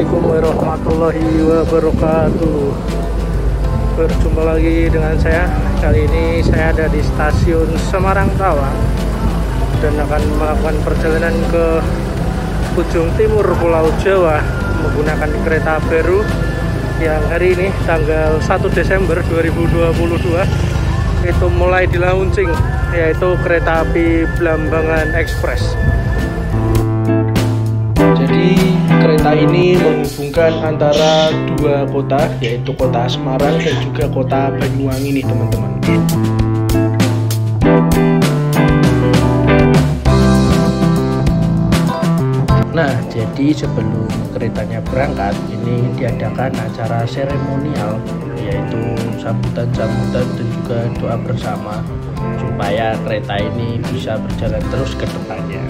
Assalamualaikum warahmatullahi wabarakatuh. Berjumpa lagi dengan saya. Kali ini saya ada di stasiun Semarang Tawang dan akan melakukan perjalanan ke ujung timur Pulau Jawa menggunakan kereta baru yang hari ini tanggal 1 Desember 2022 itu mulai di launching, yaitu kereta api Blambangan Express. Jadi kereta ini menghubungkan antara dua kota, yaitu kota Semarang dan juga kota Banyuwangi nih teman-teman. Nah, jadi sebelum keretanya berangkat, ini diadakan acara seremonial, yaitu sambutan-sambutan dan juga doa bersama supaya kereta ini bisa berjalan terus ke depannya.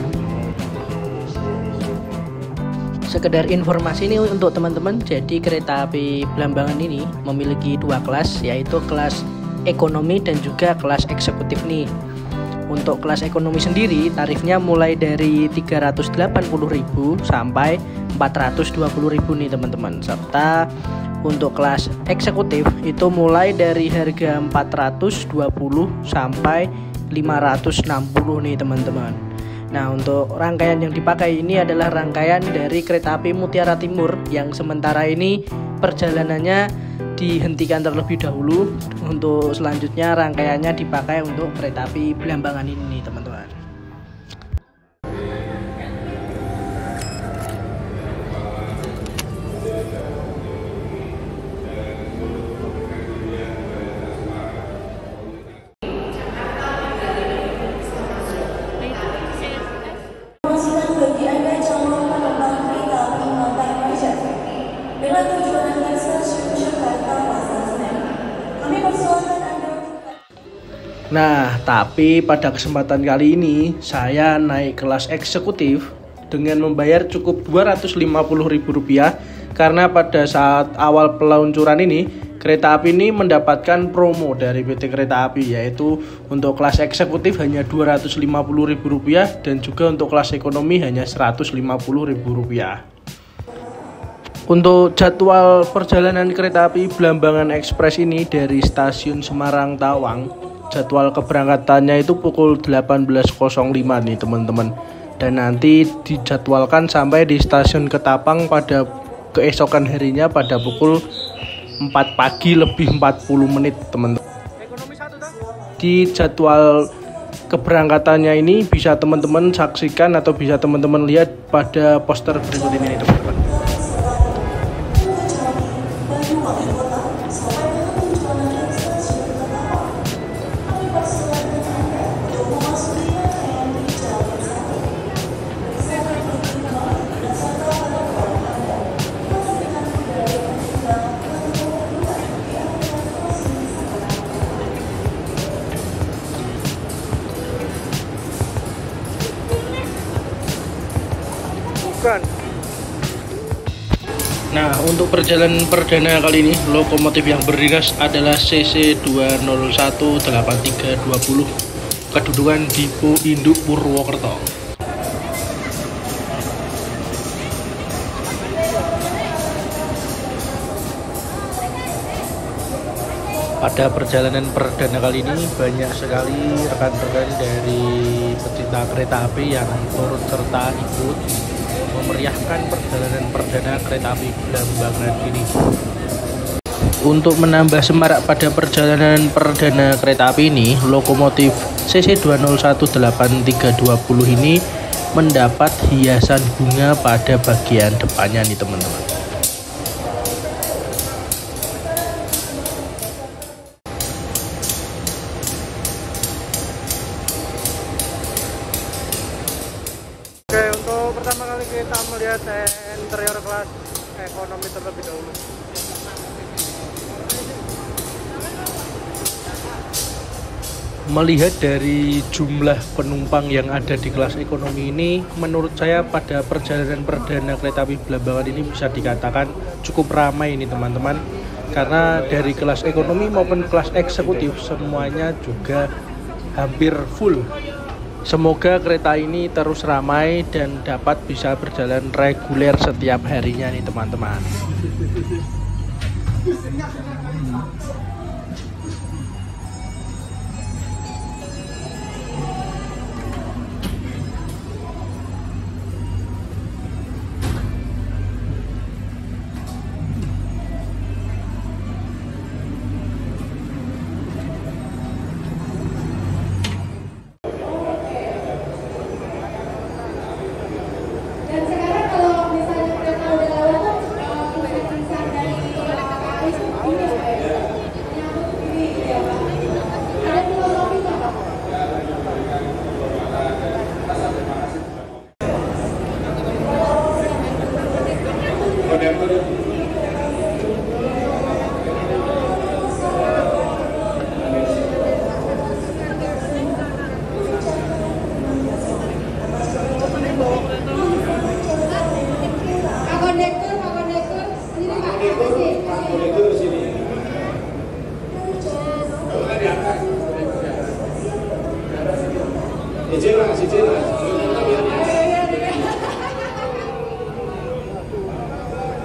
Sekedar informasi ini untuk teman-teman, jadi kereta api Blambangan ini memiliki dua kelas, yaitu kelas ekonomi dan juga kelas eksekutif nih. Untuk kelas ekonomi sendiri tarifnya mulai dari 380.000 sampai 420.000 nih teman-teman. Serta untuk kelas eksekutif itu mulai dari harga 420 sampai 560 nih teman-teman. Nah, untuk rangkaian yang dipakai ini adalah rangkaian dari kereta api Mutiara Timur yang sementara ini perjalanannya dihentikan terlebih dahulu. Untuk selanjutnya rangkaiannya dipakai untuk kereta api Blambangan ini, teman-teman. Nah, tapi pada kesempatan kali ini saya naik kelas eksekutif dengan membayar cukup Rp250.000 karena pada saat awal peluncuran ini kereta api ini mendapatkan promo dari PT Kereta Api, yaitu untuk kelas eksekutif hanya Rp250.000 dan juga untuk kelas ekonomi hanya Rp150.000. Untuk jadwal perjalanan kereta api Blambangan Express ini dari stasiun Semarang Tawang, jadwal keberangkatannya itu pukul 18.05 nih teman-teman, dan nanti dijadwalkan sampai di stasiun Ketapang pada keesokan harinya pada pukul 4 pagi lebih 40 menit teman-teman. Di jadwal keberangkatannya ini bisa teman-teman saksikan atau bisa teman-teman lihat pada poster berikut ini nih teman-teman. Nah, untuk perjalanan perdana kali ini, lokomotif yang berdinas adalah CC2018320, kedudukan Dipo Induk Purwokerto. Pada perjalanan perdana kali ini banyak sekali rekan-rekan dari pecinta kereta api yang turut serta ikut memeriahkan perjalanan perdana kereta api Blambangan ini. Untuk menambah semarak pada perjalanan perdana kereta api ini, lokomotif CC2018320 ini mendapat hiasan bunga pada bagian depannya nih teman-teman. Pertama kali kita melihat interior kelas ekonomi terlebih dahulu. Melihat dari jumlah penumpang yang ada di kelas ekonomi ini, menurut saya pada perjalanan perdana kereta api Blambangan ini bisa dikatakan cukup ramai ini teman-teman. Karena dari kelas ekonomi maupun kelas eksekutif semuanya juga hampir full. Semoga kereta ini terus ramai dan dapat bisa berjalan reguler setiap harinya nih teman-teman.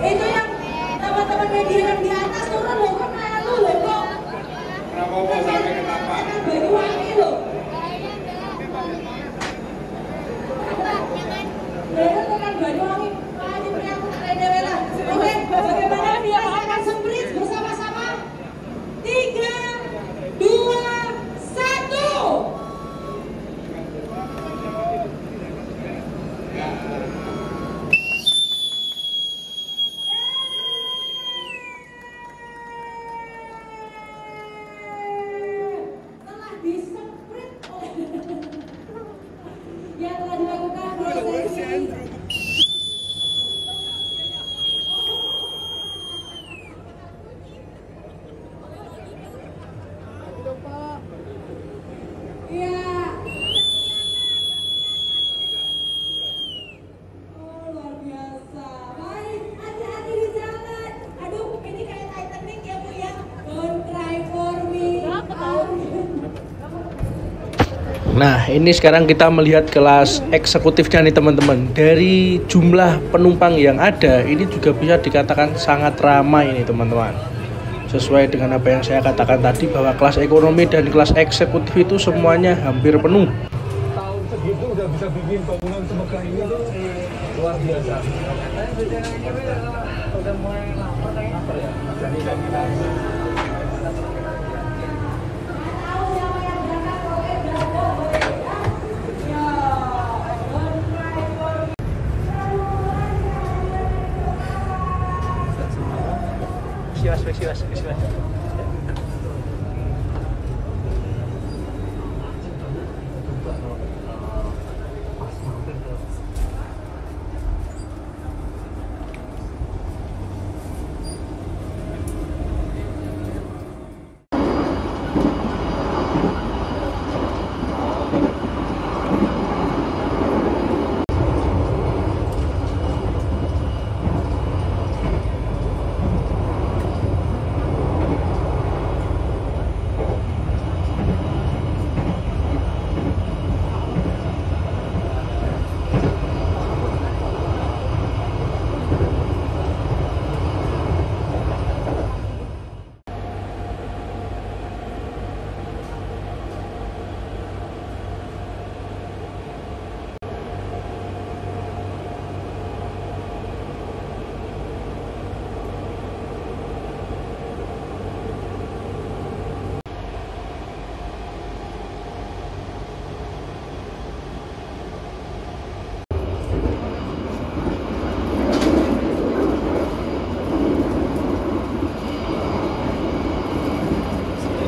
Itu yang teman-teman media yang di atas turun loh, kok malu loh kok. Kenapa sampai kenapa? Banyuwangi loh. Bener tekan Banyuwangi. Ini punya aku tak ada lah. Oke, bagaimana dia akan sprint bersama-sama? 3, 2, 1. Yang telah dilakukan prosesi iya. Oh, luar biasa. Baik, hati-hati di jalan. Aduh, ini kayak Titanic ya Bu ya. Don't cry for me. Nah, ini sekarang kita melihat kelas eksekutifnya nih teman-teman. Dari jumlah penumpang yang ada, ini juga bisa dikatakan sangat ramai nih teman-teman. Sesuai dengan apa yang saya katakan tadi, bahwa kelas ekonomi dan kelas eksekutif itu semuanya hampir penuh. Tahun segitu udah bisa bikin bangunan semegah ini tuh luar biasa. Udah mulai lapar ya. Siwas.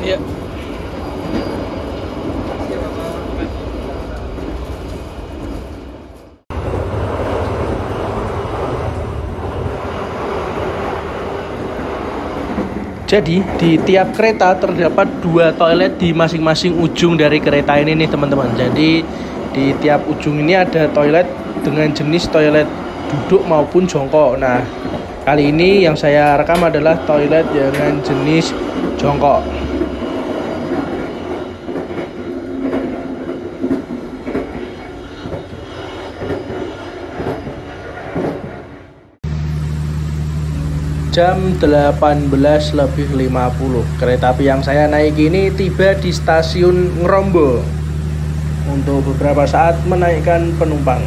Ya. Jadi di tiap kereta terdapat 2 toilet di masing-masing ujung dari kereta ini nih teman-teman. Jadi di tiap ujung ini ada toilet dengan jenis toilet duduk maupun jongkok. Nah, kali ini yang saya rekam adalah toilet dengan jenis jongkok. Jam 18:50 kereta api yang saya naik ini tiba di stasiun Ngrombo untuk beberapa saat menaikkan penumpang.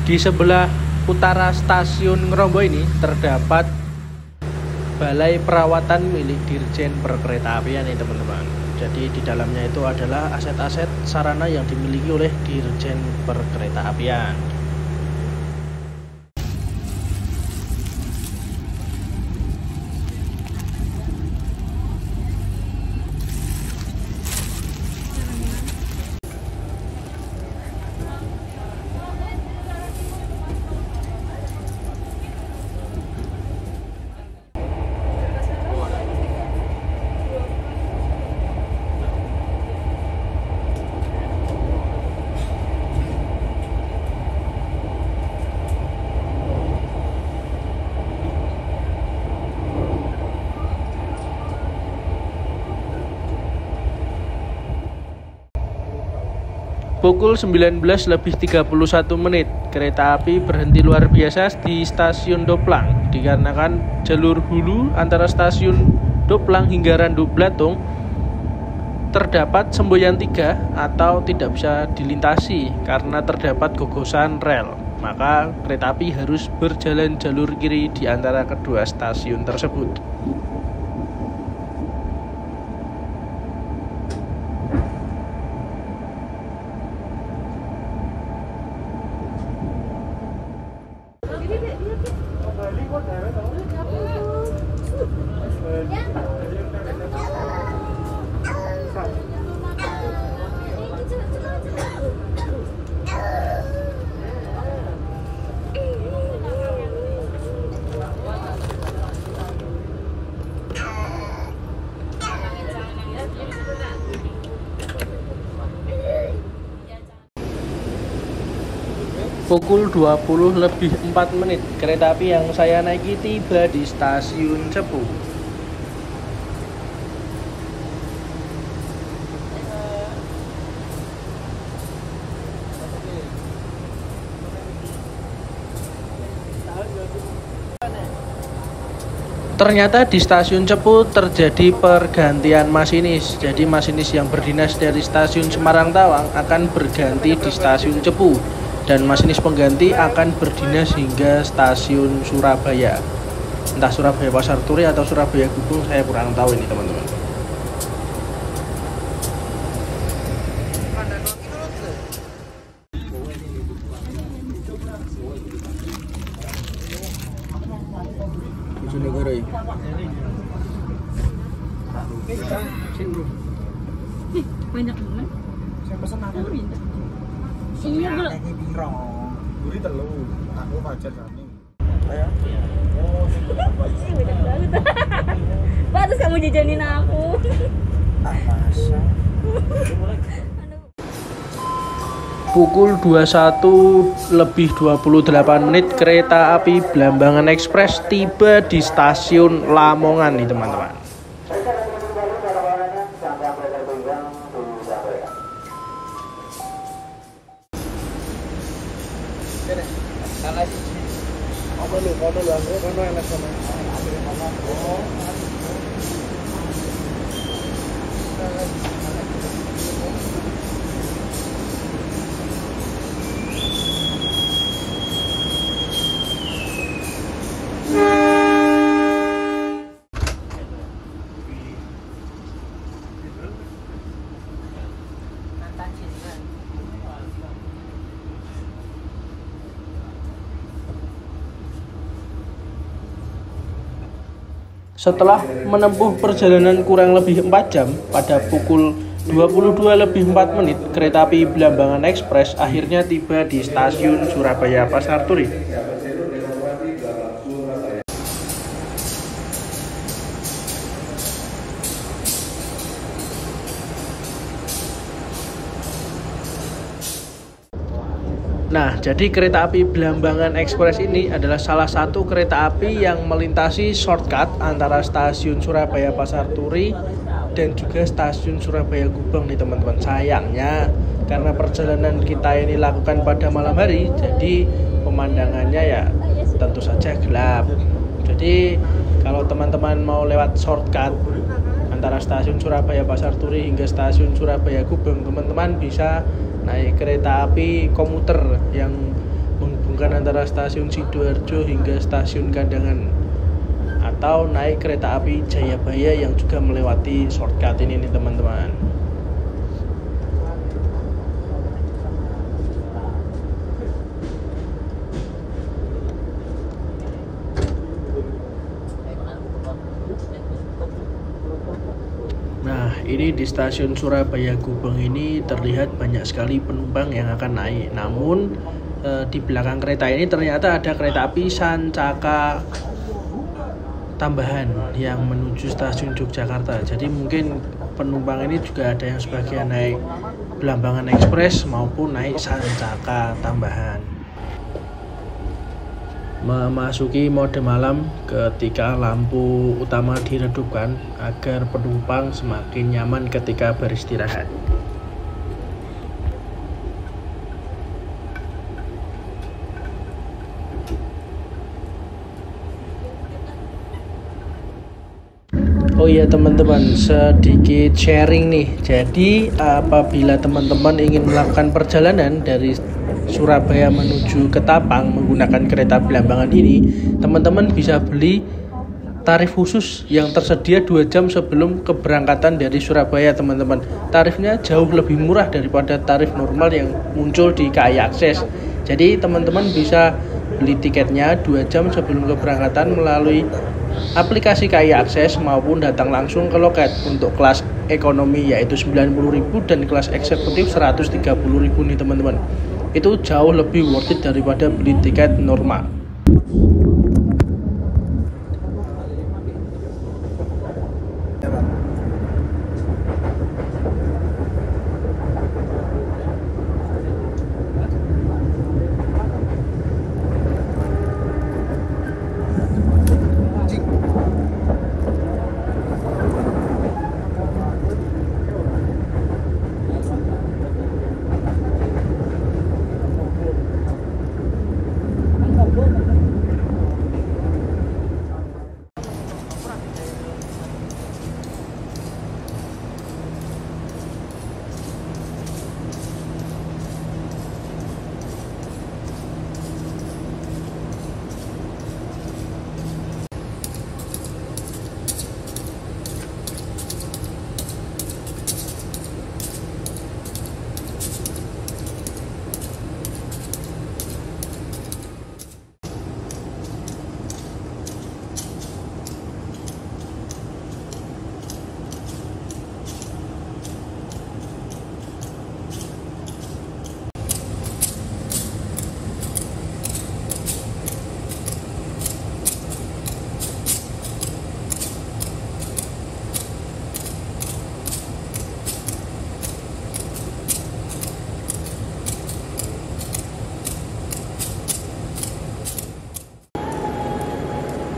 Di sebelah utara stasiun Ngrombo ini terdapat balai perawatan milik Dirjen Perkeretaapian nih teman-teman. Jadi di dalamnya itu adalah aset-aset sarana yang dimiliki oleh Dirjen Perkeretaapian. Pukul 19:31 kereta api berhenti luar biasa di stasiun Doplang dikarenakan jalur hulu antara stasiun Doplang hingga Randu Blatung terdapat semboyan 3 atau tidak bisa dilintasi karena terdapat gogosan rel. Maka kereta api harus berjalan jalur kiri di antara kedua stasiun tersebut. Pukul 20:04 kereta api yang saya naiki tiba di stasiun Cepu. Ternyata di stasiun Cepu terjadi pergantian masinis. Jadi masinis yang berdinas dari stasiun Semarang Tawang akan berganti di stasiun Cepu. Dan masinis pengganti akan berdinas hingga stasiun Surabaya. Entah Surabaya Pasar Turi atau Surabaya Gubeng, saya kurang tahu ini teman-teman. Banyak banget. Saya pesen aku. Iya belum. Ini pirang. Guri telu. Aku budget kami. Ya. Banyak banget. Pak, terus kamu jajanin aku. Masa. Pukul 21:28 kereta api Blambangan Express tiba di stasiun Lamongan nih teman-teman. Setelah menempuh perjalanan kurang lebih 4 jam, pada pukul 22:04 kereta api Blambangan Express akhirnya tiba di stasiun Surabaya Pasar Turi. Nah, jadi kereta api Blambangan Express ini adalah salah satu kereta api yang melintasi shortcut antara stasiun Surabaya Pasar Turi dan juga stasiun Surabaya Gubeng nih teman-teman. Sayangnya karena perjalanan kita ini lakukan pada malam hari, jadi pemandangannya ya tentu saja gelap. Jadi kalau teman-teman mau lewat shortcut antara stasiun Surabaya Pasar Turi hingga stasiun Surabaya Gubeng, teman-teman bisa naik kereta api komuter yang menghubungkan antara stasiun Sidoarjo hingga stasiun Kandangan, atau naik kereta api Jayabaya yang juga melewati shortcut ini nih teman-teman. Nah, ini di stasiun Surabaya Gubeng ini terlihat banyak sekali penumpang yang akan naik. Namun di belakang kereta ini ternyata ada kereta api Sancaka tambahan yang menuju stasiun Yogyakarta. Jadi mungkin penumpang ini juga ada yang sebagian naik Blambangan Express maupun naik Sancaka tambahan. Memasuki mode malam ketika lampu utama diredupkan agar penumpang semakin nyaman ketika beristirahat. Oh iya teman-teman, sedikit sharing nih. Jadi apabila teman-teman ingin melakukan perjalanan dari Surabaya menuju Ketapang menggunakan kereta Blambangan ini, teman-teman bisa beli tarif khusus yang tersedia 2 jam sebelum keberangkatan dari Surabaya teman-teman. Tarifnya jauh lebih murah daripada tarif normal yang muncul di KAI Akses. Jadi teman-teman bisa beli tiketnya 2 jam sebelum keberangkatan melalui aplikasi KAI Akses maupun datang langsung ke loket. Untuk kelas ekonomi yaitu 90.000 dan kelas eksekutif 130.000 nih teman-teman. Itu jauh lebih worth it daripada beli tiket normal.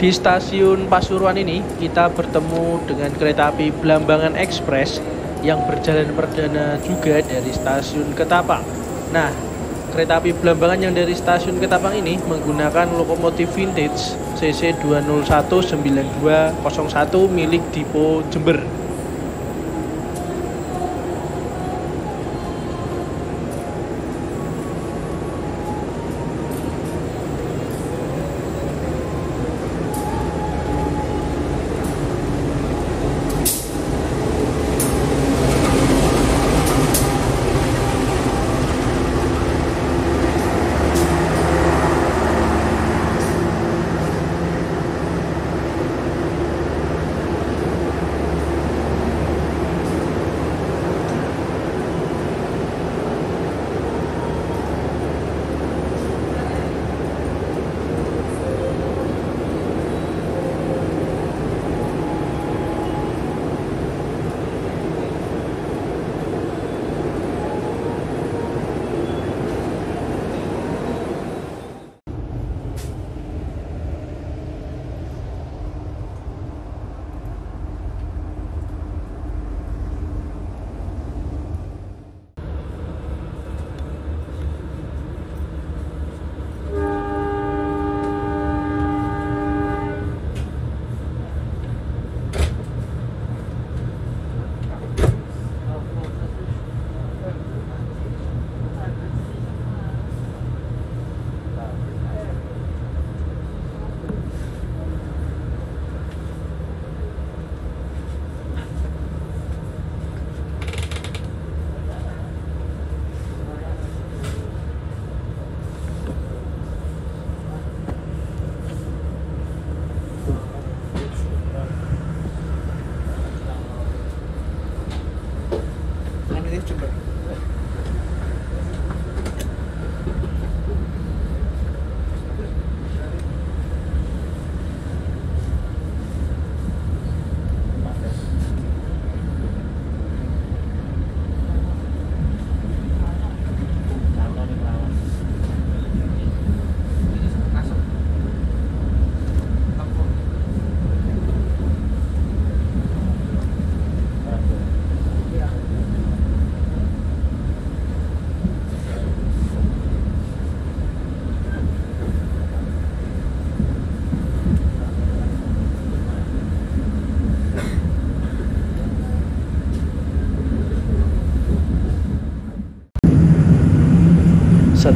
Di stasiun Pasuruan ini kita bertemu dengan kereta api Blambangan Express yang berjalan perdana juga dari stasiun Ketapang. Nah, kereta api Blambangan yang dari stasiun Ketapang ini menggunakan lokomotif vintage CC 2019201 milik Dipo Jember.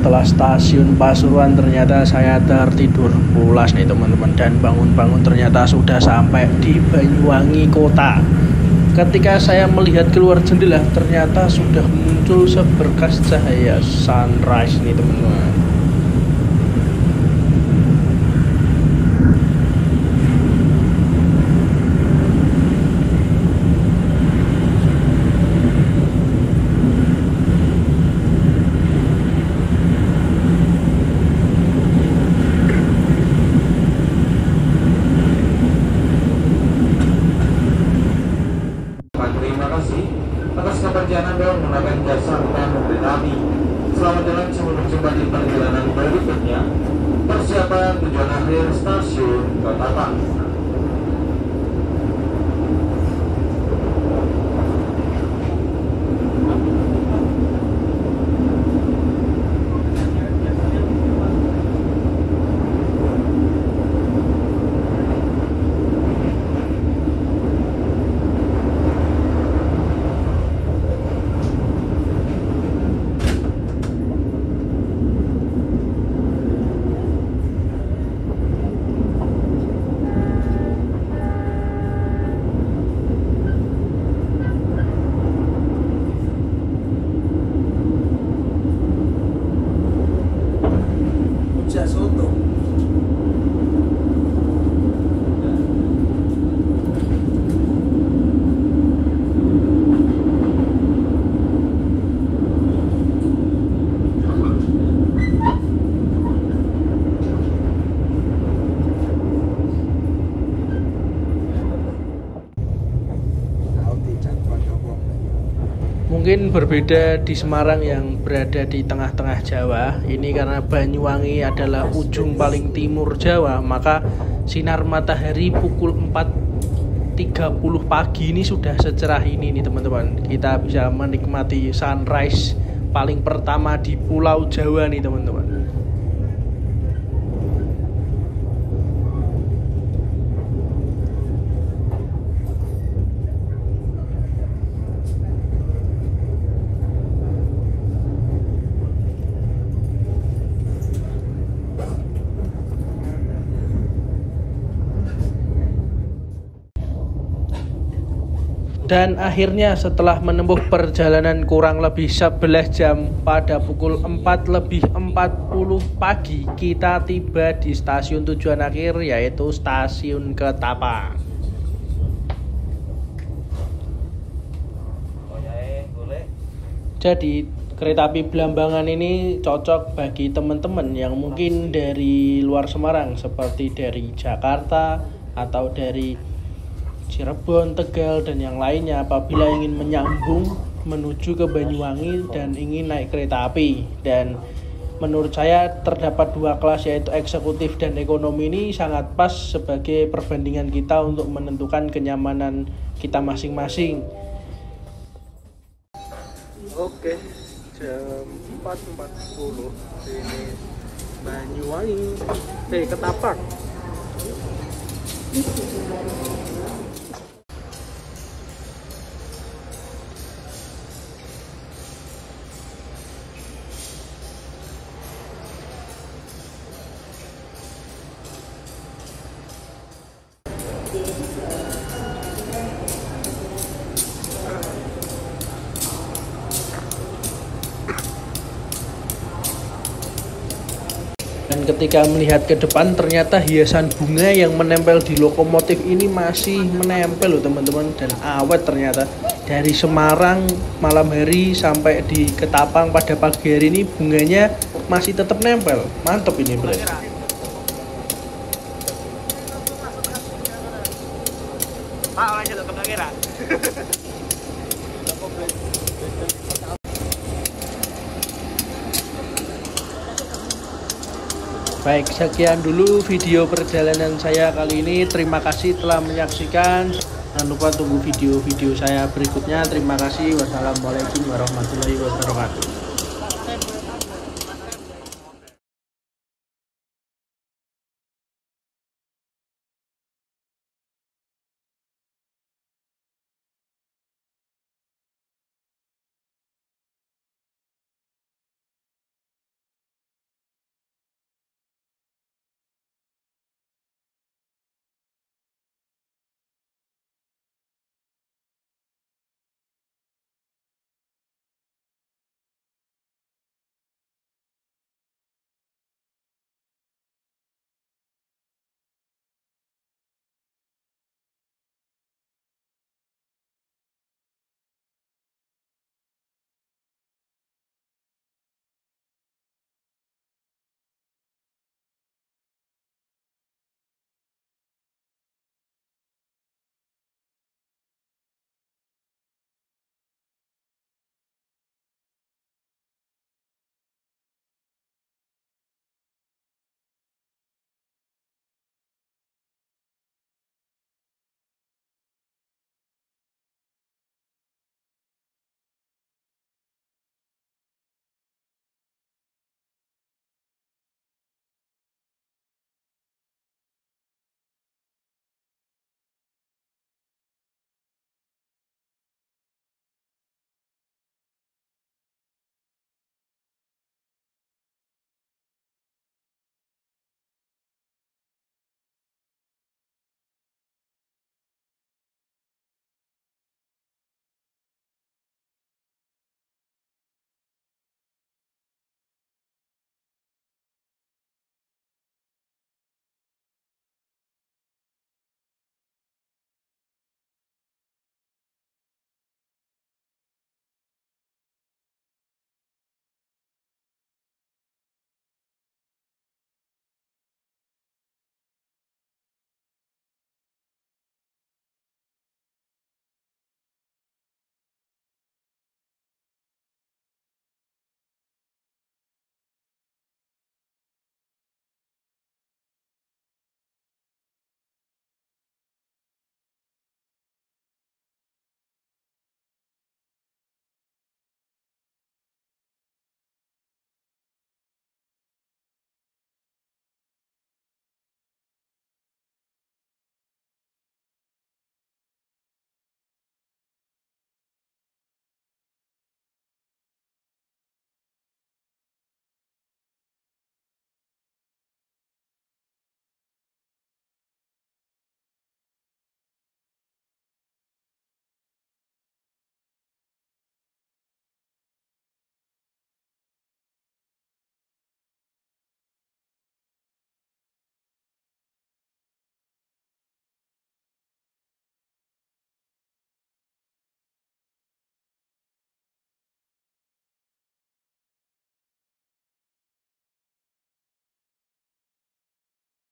setelah stasiun Pasuruan ternyata saya tertidur pulas nih teman-teman, dan bangun-bangun ternyata sudah sampai di Banyuwangi kota. Ketika saya melihat keluar jendela ternyata sudah muncul seberkas cahaya sunrise nih teman-teman. Terima kasih atas kepercayaan Anda menggunakan jasa angkutan kereta api. Selamat jalan sebelum jumpa di perjalanan berikutnya. Persiapan tujuan akhir stasiun Ketapang. Soto. Mungkin berbeda di Semarang yang berada di tengah-tengah Jawa. Ini karena Banyuwangi adalah ujung paling timur Jawa, maka sinar matahari pukul 4.30 pagi ini sudah secerah ini nih teman-teman. Kita bisa menikmati sunrise paling pertama di Pulau Jawa nih teman-teman. Dan akhirnya setelah menempuh perjalanan kurang lebih 11 jam pada pukul 4:40 pagi kita tiba di stasiun tujuan akhir, yaitu stasiun Ketapang. Jadi kereta api Blambangan ini cocok bagi teman-teman yang mungkin dari luar Semarang, seperti dari Jakarta atau dari Cirebon, Tegal, dan yang lainnya. Apabila ingin menyambung menuju ke Banyuwangi dan ingin naik kereta api, dan menurut saya terdapat dua kelas yaitu eksekutif dan ekonomi, ini sangat pas sebagai perbandingan kita untuk menentukan kenyamanan kita masing-masing. Oke, jam 4.40 ini Banyuwangi, Ketapang. Dan ketika melihat ke depan ternyata hiasan bunga yang menempel di lokomotif ini masih menempel loh teman-teman, dan awet ternyata. Dari Semarang malam hari sampai di Ketapang pada pagi hari ini bunganya masih tetap nempel. Mantap ini bro. Baik, sekian dulu video perjalanan saya kali ini. Terima kasih telah menyaksikan. Jangan lupa tunggu video-video saya berikutnya. Terima kasih. Wassalamualaikum warahmatullahi wabarakatuh.